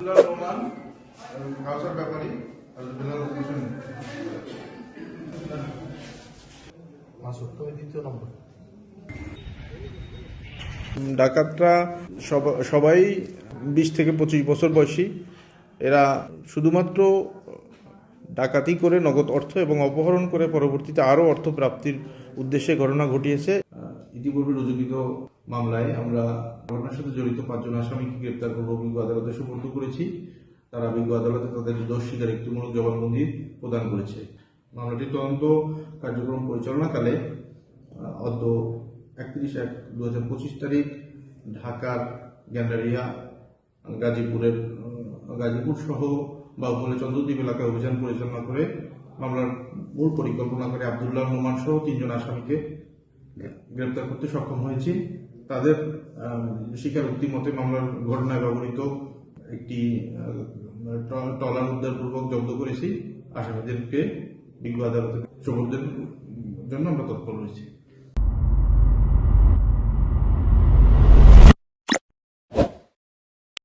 রহমান, কাউসার ব্যাপারী, দ্বিতীয় নম্বর ডাকাতরা সবাই 20 থেকে 25 বছর বয়সী। এরা শুধুমাত্র ডাকাতি করে নগদ অর্থ এবং অপহরণ করে পরবর্তীতে আরও অর্থ প্রাপ্তির উদ্দেশ্যে ঘটনা ঘটিয়েছে। ইতিপূর্বে রুজুকৃত মামলায় আমরা ঘটনার সাথে জড়িত 5 জন আসামিকে গ্রেপ্তার করে অভিজ্ঞ আদালতে সুপর্দ করেছি। তারা অভিজ্ঞ আদালতে তাদের দোষ স্বীকারোক্তিমূলক জবানবন্দি প্রদান করেছে। মামলাটির তদন্ত কার্যক্রম পরিচালনাকালে অদ্য 31/1/2025 তারিখ ঢাকার গ্যান্ডারিয়া গাজীপুর সহ বাহুবলে চন্দ্রদ্বীপ এলাকায় অভিযান পরিচালনা করে মামলার মূল পরিকল্পনাকারী আব্দুল্লাহ নোমান সহ 3 জন আসামিকে গ্রেপ্তার করতে সক্ষম হয়েছি। তাদের স্বীকারোক্তি মতে মামলার ঘটনায় ব্যবহৃত একটি ট্রলার উদ্ধারপূর্বক জব্দ করেছি। আসামিদেরকে বিজ্ঞ আদালতে সোপর্দের জন্য আমরা তৎপর রয়েছি।